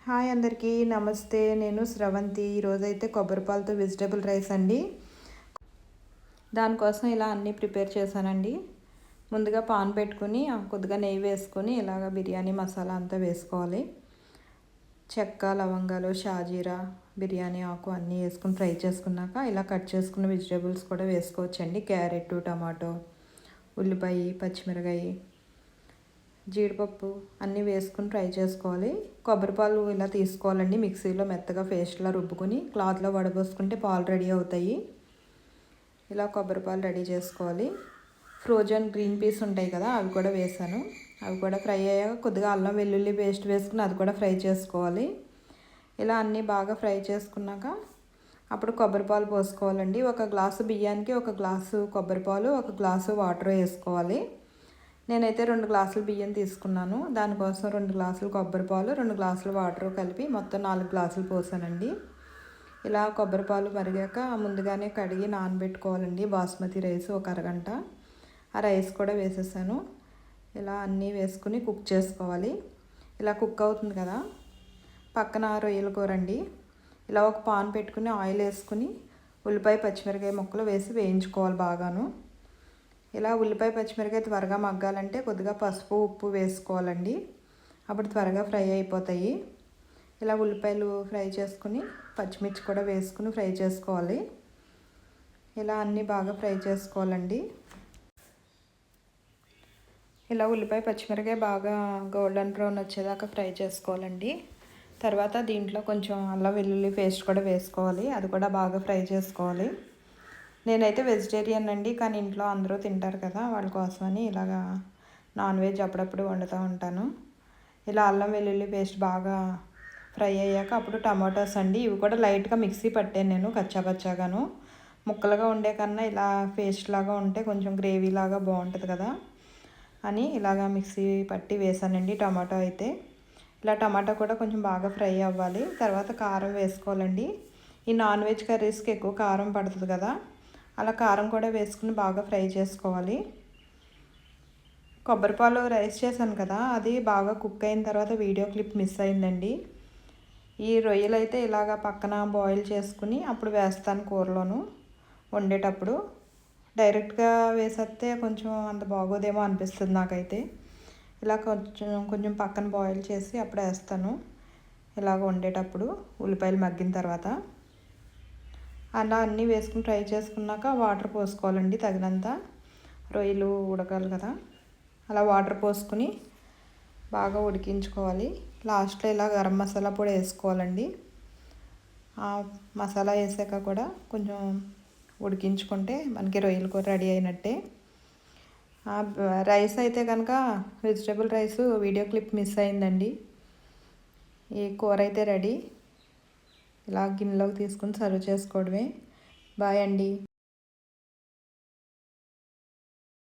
Hi అందరికీ నమస్తే. నేను స్రవంతి. ఈరోజైతే కొబ్బరిపాలతో వెజిటేబుల్ రైస్ అండి. దానికోసం ఇలా అన్నీ ప్రిపేర్ చేశానండి. ముందుగా పాన్ పెట్టుకుని కొద్దిగా నెయ్యి వేసుకొని ఇలాగ బిర్యానీ మసాలా అంతా వేసుకోవాలి. చెక్క, లవంగాలు, షాజీరా, బిర్యానీ ఆకు అన్నీ వేసుకుని ఫ్రై చేసుకున్నాక ఇలా కట్ చేసుకున్న వెజిటేబుల్స్ కూడా వేసుకోవచ్చండి. క్యారెట్, టమాటో, ఉల్లిపాయ, పచ్చిమిరకాయ, జీడిపప్పు అన్నీ వేసుకుని ఫ్రై చేసుకోవాలి. కొబ్బరిపాలు ఇలా తీసుకోవాలండి. మిక్సీలో మెత్తగా పేస్ట్లా రుబ్బుకొని క్లాత్లో వడబోసుకుంటే పాలు రెడీ అవుతాయి. ఇలా కొబ్బరిపాలు రెడీ చేసుకోవాలి. ఫ్రోజన్ గ్రీన్ పీస్ ఉంటాయి కదా, అవి కూడా వేసాను. అవి కూడా ఫ్రై అయ్యాక కొద్దిగా అల్లం వెల్లుల్లి పేస్ట్ వేసుకుని అది కూడా ఫ్రై చేసుకోవాలి. ఇలా అన్నీ బాగా ఫ్రై చేసుకున్నాక అప్పుడు కొబ్బరిపాలు పోసుకోవాలండి. ఒక గ్లాసు బియ్యానికి ఒక గ్లాసు కొబ్బరిపాలు, ఒక గ్లాసు వాటర్ వేసుకోవాలి. నేనైతే 2 గ్లాసులు బియ్యం తీసుకున్నాను. దానికోసం 2 గ్లాసులు కొబ్బరిపాలు, 2 గ్లాసులు వాటర్ కలిపి మొత్తం 4 గ్లాసులు పోసానండి. ఇలా కొబ్బరిపాలు మరిగాక ముందుగానే కడిగి నానబెట్టుకోవాలండి బాస్మతి రైస్ ఒక అరగంట. ఆ రైస్ కూడా వేసేసాను. ఇలా అన్నీ వేసుకుని కుక్ చేసుకోవాలి. ఇలా కుక్ అవుతుంది కదా, పక్కన రొయ్యల కూర అండి. ఇలా ఒక పాన్ పెట్టుకుని ఆయిల్ వేసుకుని ఉల్లిపాయ, పచ్చిమిరకాయ ముక్కలు వేసి వేయించుకోవాలి బాగాను. ఇలా ఉల్లిపాయ, పచ్చిమిరకాయ త్వరగా మగ్గాలంటే కొద్దిగా పసుపు, ఉప్పు వేసుకోవాలండి. అప్పుడు త్వరగా ఫ్రై అయిపోతాయి. ఇలా ఉల్లిపాయలు ఫ్రై చేసుకుని పచ్చిమిర్చి కూడా వేసుకుని ఫ్రై చేసుకోవాలి. ఇలా అన్నీ బాగా ఫ్రై చేసుకోవాలండి. ఇలా ఉల్లిపాయ, పచ్చిమిరకాయ బాగా గోల్డెన్ బ్రౌన్ వచ్చేదాకా ఫ్రై చేసుకోవాలండి. తర్వాత దీంట్లో కొంచెం అల్లం వెల్లుల్లి పేస్ట్ కూడా వేసుకోవాలి. అది కూడా బాగా ఫ్రై చేసుకోవాలి. నేనైతే వెజిటేరియన్ అండి, కానీ ఇంట్లో అందరూ తింటారు కదా, వాళ్ళ కోసమని ఇలాగా నాన్ వెజ్ అప్పుడప్పుడు వండుతూ ఉంటాను. ఇలా అల్లం వెల్లుల్లి పేస్ట్ బాగా ఫ్రై అయ్యాక అప్పుడు టమాటోస్ అండి. ఇవి కూడా లైట్గా మిక్సీ పట్టాను నేను కచ్చాపచ్చాగాను. ముక్కలుగా ఉండే కన్నా ఇలా పేస్ట్ లాగా ఉంటే కొంచెం గ్రేవీ లాగా బాగుంటుంది కదా అని ఇలాగా మిక్సీ పట్టి వేసానండి టమాటో అయితే. ఇలా టమాటో కూడా కొంచెం బాగా ఫ్రై అవ్వాలి. తర్వాత కారం వేసుకోవాలండి. ఈ నాన్ వెజ్ కర్రీస్కి ఎక్కువ కారం పడుతుంది కదా, అలా కారం కూడా వేసుకుని బాగా ఫ్రై చేసుకోవాలి. కొబ్బరిపాలు రైస్ చేశాను కదా, అది బాగా కుక్ అయిన తర్వాత వీడియో క్లిప్ మిస్ అయిందండి. ఈ రొయ్యలు అయితే ఇలాగ పక్కన బాయిల్ చేసుకుని అప్పుడు వేస్తాను కూరలోను. వండేటప్పుడు డైరెక్ట్గా వేసేస్తే కొంచెం అంత బాగోదేమో అనిపిస్తుంది నాకైతే. ఇలా కొంచెం పక్కన బాయిల్ చేసి అప్పుడు వేస్తాను ఇలాగ వండేటప్పుడు ఉల్లిపాయలు మగ్గిన తర్వాత. అలా అన్నీ వేసుకుని ఫ్రై చేసుకున్నాక వాటర్ పోసుకోవాలండి తగినంత. రొయ్యలు ఉడకాలి కదా, అలా వాటర్ పోసుకుని బాగా ఉడికించుకోవాలి. లాస్ట్లో ఇలా గరం మసాలా పొడి వేసుకోవాలండి. ఆ మసాలా వేసాక కూడా కొంచెం ఉడికించుకుంటే మనకి రొయ్యలు కూర రెడీ అయినట్టే. రైస్ అయితే కనుక vegetable rice video clip miss అయిందండి. ఈ కూర అయితే రెడీ. ఇలా గిన్నెలోకి తీసుకుని సర్వ్ చేసుకోవడమే. బాయ్ అండి.